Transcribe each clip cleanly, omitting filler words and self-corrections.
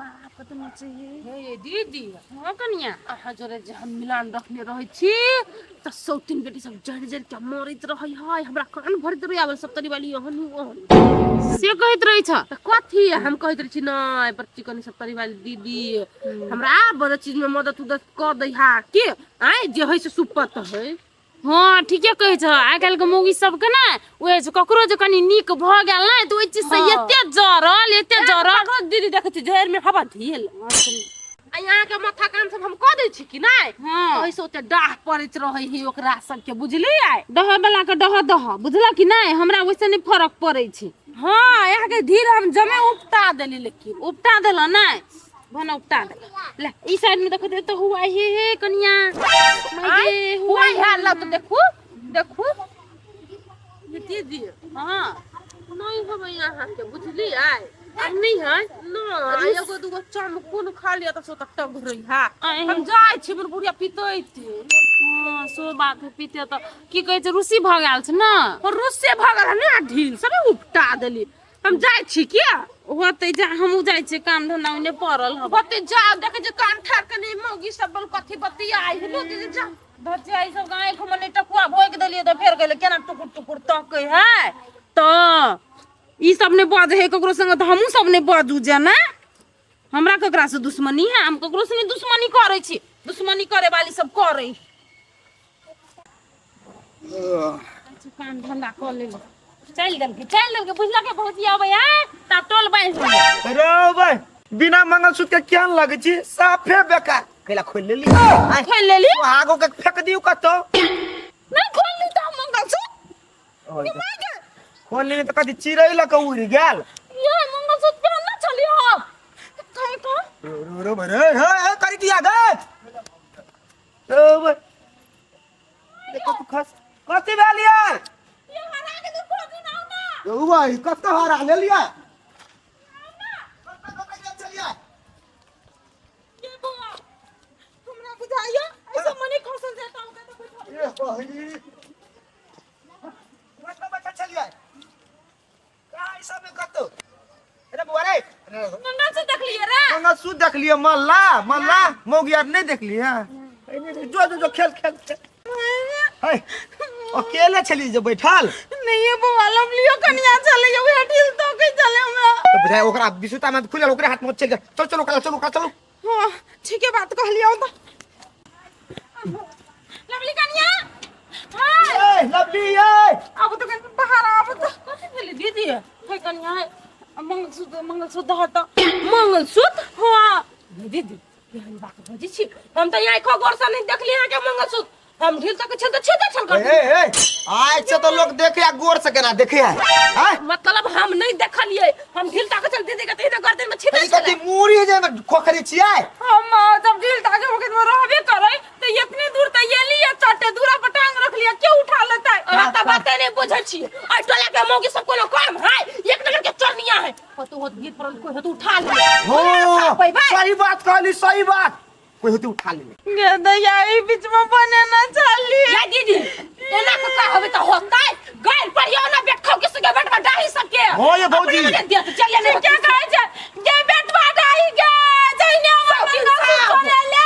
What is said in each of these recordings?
बाप रे तुम चाहिए हे दीदी हां कनिया अहाँ जोरे जे हम मिलान रखने रहे छी त सौतीन बेटी सब जड़ जड़ के मरैत रहै हाय हमरा कान भरत रही आबे सब तरी वाली ओहन से कहत रही छ त कथी हम कहत रही छी नै बच्ची कनी सब तरी वाली दीदी हमरा बड़ चीज में मदद उदद कर दै हा के आय जे होय से सुपत है। हाँ ठीके कहे छ आइ काल के मौगी सब के ना ओए जे ककरो जे कनी नीक भ गेल ना त ओइ चीज से एते जरल रोज दीदी देखै छी जहर में हवा धियल आ यहाँ के माथा कान सब हम क दै छी कि नै हाँ ओइ से ओते डाह पड़ैत रहै ही ओकरा सब के बुझली आय डह वाला के डह बुझला कि नहीं हमरा वैसे नहीं फर्क पड़े छै। हाँ यहाँ के धीर हम जमे उपटा देली लेकिन उपटा देला नहीं बना उपटा दे ले ई साइड में देखो तो हुआ हे कनिया आय हुआ है ला तो देखू देखू ये दीदी हां नहीं होबे यहाँ के बुझली आय नहीं है ना एगो दूगो चमकुन खा लिया त सो तक टग रही है हम जाय छी मोर बुढ़िया पितैते। हां सो बात है पीते तो की कहै छै रुसी भ गेल छै ना और रुसे भगल है ना ढील सब उपटा देली हम जाय छी किया होते जा हमहू जाय छै काम धंधा ओने पड़ल ह होते जाओ देखे जे कान ठार के नहीं मौगी सब बल कथी बतिया आई हेलो जे जा धचे आई सब गाय खमने टकुआ भोग देलिए त फेर गेले केना टुकुर टुकुर तकै है तो ई सब ने बाज है ककरो संग त हमहू सब ने बाजू जे ना हमरा ककरा से दुश्मनी है हम ककरो से दुश्मनी करे छी दुश्मनी करे वाली सब करे काम धंधा कर ले चल दल के बुझला के बहुत आवे है तब टोल बाइस अरे भाई बिना मंगलसूत्र के क्या लगे छी साफे बेकार कैला खोल लेली आय खोल लेली आगो के फेंक दियो कतो नहीं खोल ली त मंगलसूत्र ये मागे खोल लेली त कदी चिरै ल के उड़ गेल ये मंगलसूत्र पहन ना चली हो कहे को रो रे हे करी दिया गे ओ भाई देखो तू खस कथि भेलिए ये हरा के तो खोदी ना ना ओ भाई कत हरा ले लिया ये बुआ हमरा बुझाइयो ऐसा मने खसल जाता होगा तो कुछ ए भाई बच्चा चलिए का ऐसा में कतो अरे बुआ रे मंगलसूत्र देख लिए रे मंगलसूत्र देख लिए मल्ला मौगी यार नहीं देख लिए जो खेल है अकेले चली जो बैठल नहीं ये बुआ लम लियो कनिया चले यो हेटिल तो के चले हमरा तो बुझाए ओकरा बिसुता में खुले ओकरे हाथ में चल जा चलो हां ठीक है बात कह लिया तो लवली कनिया हां ए लवली ए अब तो कहीं बाहर अब तो कथि भेली दीदी है कनिया है मंगलसूत्र हटा मंगलसूत्र हां दीदी यही बात भजी छी हम त यहाँ को गोर से नहीं देखली यहाँ के मंगलसूत्र हम ढील तक छे छल कर ए आज से तो लोग देखे गोर से केना देखे है मतलब हम नहीं देखलिए हम ढील तक चल दीदी के तीन गर्दन में छिपे कथि मूड़ी जे में खोखरी छियै हम जब ढील तक वक्त में रहबे करे तो इतनी दूर त ये लिए चटे दूरा पर टांग रख लिया क्यों उठा लेता है त बात नहीं बुझै छी आ टोला के मौगी सब कोनो काम है एक नंबर के चोरनिया है तो गीत पर कोई तो उठा ले हो सही बात कहली सही बात कोई होती उठा ले गे दैया ई बीच में बने ना चली या दीदी एना के का होबे त होतै गैर परियो ना बेटखौ के संगे बेटवा डाही सबके हो ये भौजी चलिए नहीं क्या कहे छै गे बेटवा डाही गे जइने मंगलसूत्र ले ले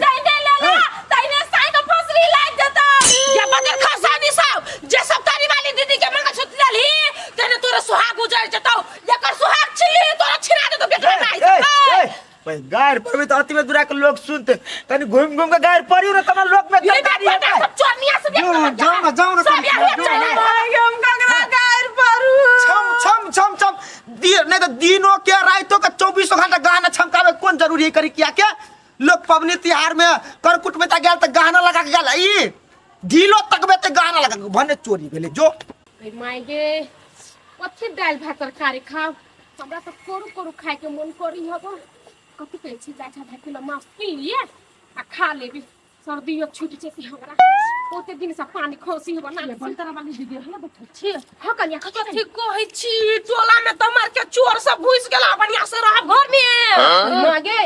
जइने ले ले तइने साई के फसरी लाग जता ये बदर खसानी सब जे सब तारी वाली दीदी के मंगलसूत्र लेली तेने तोरा सुहाग उजड़ जतौ एकर सुहाग छिली तोरा छिना दे तो बेटवा नहीं भाई गायर पर भी तो अति में दूरा के लोग सुनते तनी घूम घूम के गायर परियो ना तमा लोग में चोरनिया से जाओ ना हम ककरा गायर परू छम दिन नहीं तो दिनों के रातों का 24 घंटा गाना छमकावे कौन जरूरी है करी किया के लोग पबनी त्योहार में करकुट में ता गेल त गाना लगा के गेल ई ढीलो तकबे त गाना लगा के भने चोरी भेले जो माय गे कथि दाल भात तरकारी खाओ हमरा त कोरु खाए के मन करी हबो कथि कहै छी जाछा भात किलो मांस किन लिए आ खा लेबी सर्दी छूट जेती हमरा ओते दिन से पानी खोसी हबो ना बंतरा वाली दीदी हला बैठल छी ह कनिया कथि कहै छी टोला में त मार के चोर सब घुस गेला बढ़िया से रह घर में मागे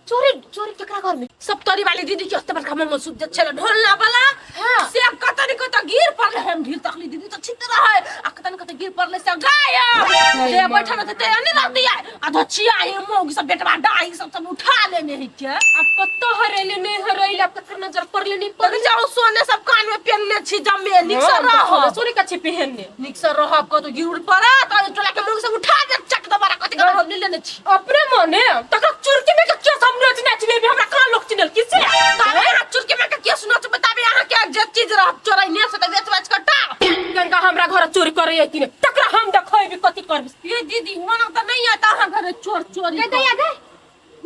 चोरी चोरी केकरा घर में सब तोरी वाली दीदी के हस्ते बड़का मन सुत छले ढोलना वाला हाँ। से कतन कत गिर पड़ले हम ढील तकली दीदी तो छित रहे आ कतन कत गिर पड़ले से गायब ते बैठल ते नहीं रहती है अधचिया है मोग सब बेटवा डाई सब उठा लेने है क्या अब कत्तो हरेले नहीं हरेले अब तक नजर पड़ले नहीं तो जाओ सोने सब कान में पहन ले छी जमे निक्सर रहो सोनी कच्छे पहनने निक्सर रहो को तो गिरुल पड़ा तो टोला के मोग से उठा दे चक दोबारा कति का हम लेने छी अपने मने तक चुरकी में क्या समझ नाचने भी हमरा कहां लोग चिनल किसे तबे हाथ चुरके में के सुनो तो बताबे यहां के जे चीज रह चोराई ने से बेच बेच कटा कनका हमरा घर चोरी करे है कि ने तकरा हम देखै भी कति करबे ये दीदी होना तो नहीं आता हां घर चोर चोरी दे याद है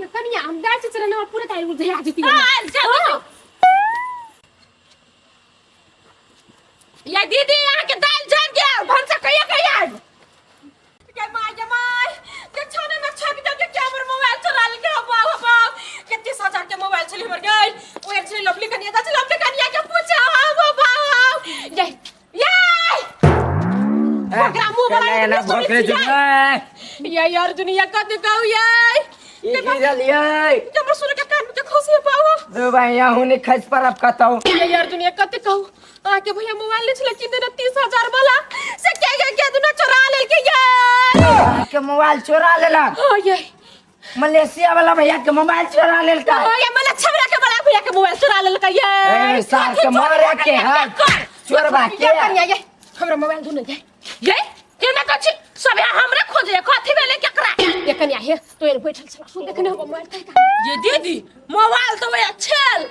ये कनिया हम दाल से चलने और पूरे टाइम उधर आ जती हां चल ये दीदी यहां के दाल जान के भंसा कहिया के माय जमाय के छाने में छक दे के कैमरा मोबाइल चला ले के बाबा बाप के 30,000 के मोबाइल चली मर गई ओ एक से लवली कनिया दा लवली कनिया के पूछा हां बाबा ये प्रोग्राम मोबाइल ना भोकरे जुए ये यार दुनिया का दिखाओ ये ये गिरलिए जब सुन के कान में खुशी पावा दो भाई यहाँ होने खस पर अब कहताओ ये यार दुनिया का दिखाओ आके भैया मोबाइल ले चले कितने 30,000 वाला से क्या दुना चुरा ले के यार के मोबाइल चोरा लेला हां ये मलेशिया वाला भैया के मोबाइल चोरा लेलका ये मला छबरा के बड़ा भैया के मोबाइल चुरा ले का ये सार के मारे के हां चोरबा के कन्या ये हमरा मोबाइल दुने जाए ये केना कछि सब हमरा खोजे कथि भेले केकरा ये कन्या है तो ये बैठल छला सुन देखने हो मोबाइल का ये दीदी मोबाइल तो वे छल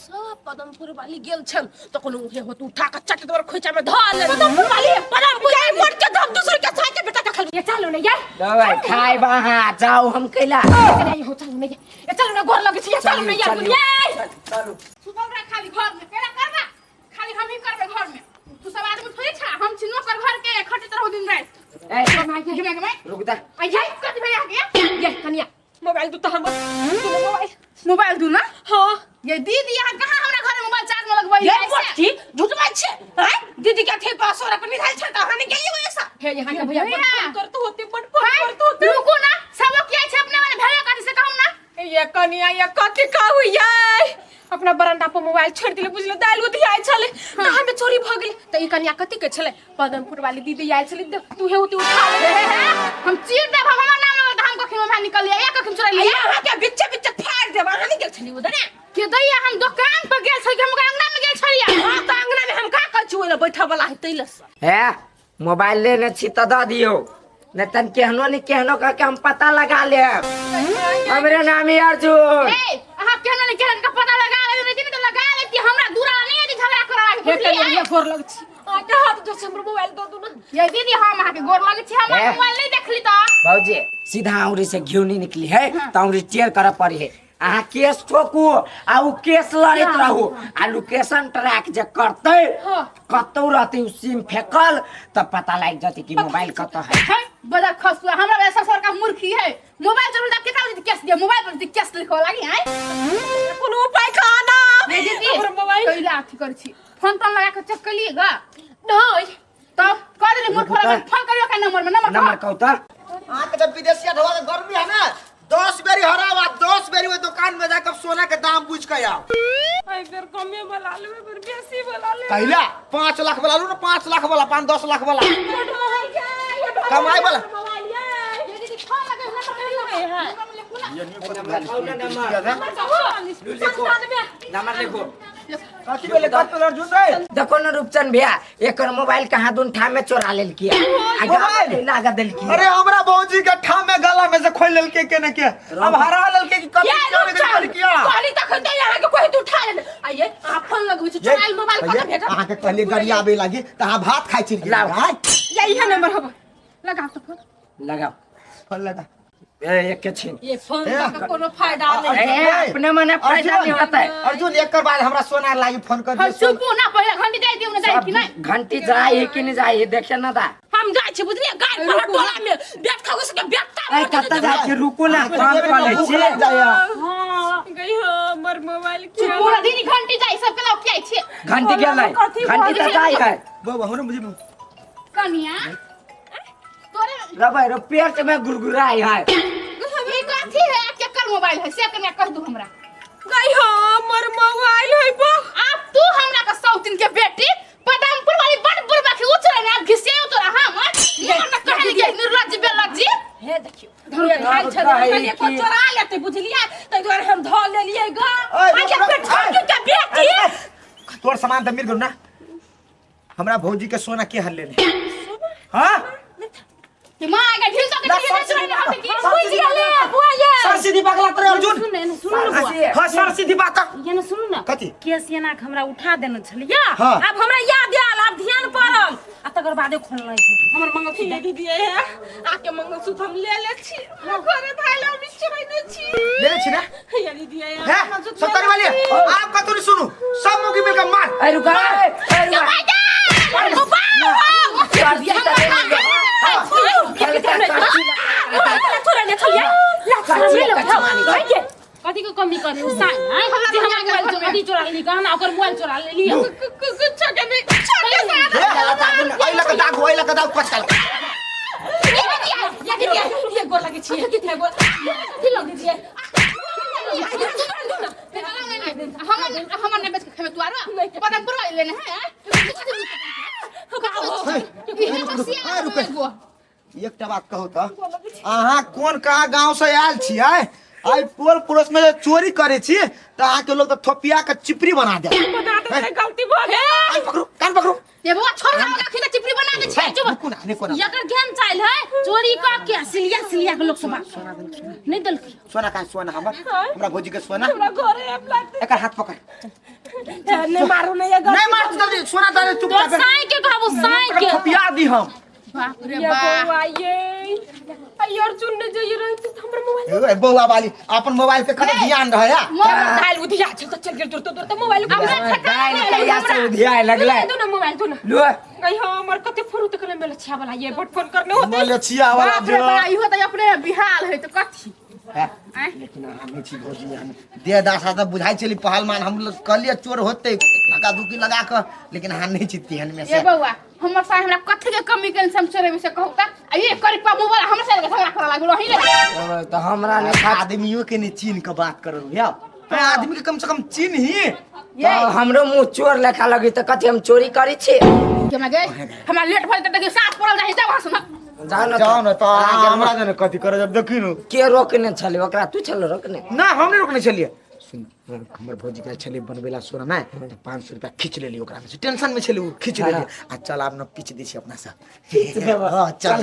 सब पदमपुर वाली गेल छल तो कोनो हे होत उठा के चट दर खोचा में धा ले पदमपुर वाली मोड़ के धम दूसरे के छाके बेटा का खल ये चलो ना यार दो भाई खाई बाहा जाओ हम कैला कन्या ये हो चलो ना ये चलो ना गोर लगे छी चलो ना यार ये चलो सुबह खाली घर में केला करना खाली हम ही करबे घर में तू सब आदमी थोड़ी छा हम छिनो कर घर के खटे तरह दिन रात ए रुक जा आई जाए कत भैया गया ये कन्या मोबाइल दू तो हम मोबाइल दू ना हां ये दीदी यहां कहां हमरा घर में मोबाइल चार्ज में लगवाई ये मोटी झूठ बात छे हैं दीदी के थे पासवर्ड अपन निकाल छटा हने के लिए ऐसा हे यहां का भैया कर तो होते बड़ कर तो रुको ना सब क्या छे अपने वाले भैया का से कहूं ना ये कन्या ये कथि कहू ये अपना बरंडा पर मोबाइल छोड़ दिले बुझले दाल उधी आइ छले त हमें चोरी भ गेल त ई कन्या कथि के छले पदमपुर वाली दीदी आइ छले तू हे उती उठा ले हम चीर दे हमर नाम में धाम को खिमा निकल लिया एक खिम चोरा लिया यहां के बिच्चे बिच्चे फाड़ दे हने के छली उधर के दैया हम दुकान पर गेल छै हम अंगना में गेल छलिया हां त अंगना में हम का कर छु ओला बैठा वाला है तैलस है मोबाइल लेने छी त द दियो न तन केहनो का के हम पता लगा ले हमरे नाम है अर्जुन ए आप केहनो ने केहन का पता लगा ले नहीं तो लगा ले कि हमरा दूरा नहीं है झगड़ा करा है ये गोर लग छी आ के हाथ जो हमर मोबाइल दो दू ना ये दीदी हम आके गोर लग छी हमर मोबाइल नहीं देखली त बाबूजी सीधा औरी से घिउ नहीं निकली है त औरी टेर कर पड़ी है आहा केस ठोकू आ उ केस लड़त रहू आ लोकेशन ट्रैक जे करते कतौ रहते उ सिम फेकल त पता लग जाती कि मोबाइल कत है बड़ा खसुआ हमरा वैसा सरकार मूर्खी है मोबाइल जरूर दा केता केस दिया मोबाइल पर केस लिखो लागी है कोनो उपाय खाना दीदी हमर मोबाइल कइला अथी कर छी फोन तो लगा के चेक कर लिएगा नहीं तब कर दे मोर फोन करियो का नंबर कहू त आ के जब विदेशिया ढोवा के गर्मी है ना 10 बेरी हरावा 10 बेरी वो दुकान में जाकर सोना के दाम पूछ के आओ आई फिर कमे वाला ले फिर बेसी वाला ले कहला 5 लाख वाला लो ना 5 लाख वाला 5-10 लाख वाला कमाई वाला ये दीदी फोन लगे नंबर लिखो कथि बोले कत पर अर्जुन रे देखो न रूपचंद भैया एकर मोबाइल कहां दुन ठा में चोरा लेल किया आगा लगा देल की अरे हमरा भौजी के ठा में गला में से खोल लेल के केने के अब हरा लेल के कथि कर किया कहली तक दे यहां के कोई उठा ले आइए आ फोन लगबै छ चोराइल मोबाइल कत भेट अहाँ के कहली गरिया आबे लागी त अहाँ भात खाइ छी यही नंबर होबो लगा तो फोन लगाओ फोन लगा एक के छीन ये फोन का कोनो फायदा नहीं अपने मने फायदा नहीं होता है अर्जुन एक बाद हमरा सोना लागी फोन कर हम दियो चुपू ना पहले घंटी जाई दियो ना जाई कि नहीं घंटी जाए कि नहीं जाए देखे ना दा हम जाय छी बुझलिए गाय पर टोला में बैठ खा उसके बेटा ए कत्ता जाए के रुको ना काम कर ले छे हां गई हमर मोबाइल के पूरा दिन घंटी जाई सब के लोग के आई छे घंटी गेलै घंटी त जाए है बाबा हमरा मुझे कनिया तोरे रबै रो पेट में गुरगुराई है ये कथी है केकर मोबाइल है से कने कह दू हमरा गई हमर मोबाइल है बा आप तू हमरा का सौतिन के बेटी पदमपुर वाली बड़ बुढ़बा के उचरे ना घिसे उतरा हमर ये हमरा कहे के निर्लज बेलजी हे देखियो धुए ढाल छे को चोरा लेते बुझलिए तै दुआरे हम ध ले लिए ग आके पेट छोड़ के बेटी तोर सामान त मिल गयो ना हमरा भौजी के सोना के हल लेले हां कि मां आगे ढिल तो के चोरा ने हम की बुझ गेले बुआ ये सर सीधी बगला तरे अर्जुन सुन न बुआ हां सर सीधी बात ये न सुनू न कथी केस एना के हमरा उठा देने छलिया हाँ। अब हमरा याद आयल अब ध्यान पड़ल आ तकर बादे खोललै हमर मंगलसूत्र दीदी है आके मंगलसूत्र हम ले छी घरे धाइला बिछबै ने छी लेले छी ना ये दीदी है है सत्तर वाली आप कतु सुनु सब मुगी मिलकर मार ए रुका ए रुका कथी को कमी करे उसाई हैं जे हमरा मोबाइल चोरी चोरा लेली गहना ओकर मोबाइल चोरा लेली कुछ के नहीं आई लगा दाग पछल ये गोर लगे छी कितने गोर की लगे छी हमर ने बेच के खेमे तुआरा पदमपुर वाली लेने है एकटा बात कहू त अहाँ कोन कहाँ गांव से आयल छियै आई पोल पड़ोस में चोरी करे छी त अहाँ के लोग त थोपिया के चिपरी बना दे गलती भ गेल कान पकड़ू ये बुआ छोड़ हमरा खिता चिपरी बना दे छै चुप रुकू ना देखो ना यकर ज्ञान चाइल है चोरी क के सिलिया के लोग सब नहीं दल सोना का सोना हमरा भौजी के सोना हमरा घरे एप लागते एकर हाथ पकड़ नहीं मारू नहीं ये नहीं मार तू जल्दी सोना दे चुप तो कर साई के कहबो साई के थोपिया दी हम बाप रे ये बाप बउआ ये आई अर्जुन ने जे रही थी हमर मोबाइल ए बउआ वाली अपन मोबाइल पे कने ध्यान रहे या मोबाइल उधिया छ तो चल गेल तो मोबाइल गाय कहिया से उधिया लगले दो ना मोबाइल दो ना लो गई हमर कते फुरुत करे में लछिया वाला ये बट फोन करने होते बोले छिया वाला बाप रे जो बा इहो त अपने बिहाल है तो कथी लेकिन हम छी भौजी हम दे दासा त बुझाई चली पहलमान हम लोग कहलिए चोर होते धक्का धुकी लगा के लेकिन हम नहीं चित्ती हन में ये से बउआ हमर साथ हमरा कथी के कमी के हम चोरे में से कहता आ ये करी पा मोबाइल हमरा से झगड़ा करे लागलो ही ले तो हमरा ने आदमियों के नहीं चीन के बात करो भैया आदमी के कम से कम चीन ही तो हमरो मुंह चोर लेखा लगी त कथि हम चोरी करी छी के मैं गए हमरा लेट भइल त देखि साथ पड़ल जाहि जा वहां जाओ ना तो हमरा जने कथी करे जब देखी नु के रोकने छले ओकरा तू छल रोकने ना हम नहीं रुकने चलिए सुन हमर भौजी के छले बनबेला सोना ना तो 500 रुपया खींच लेली ओकरा में से टेंशन में छले खींच लेली आ चल आप न पीछ दी छी अपना से हां चल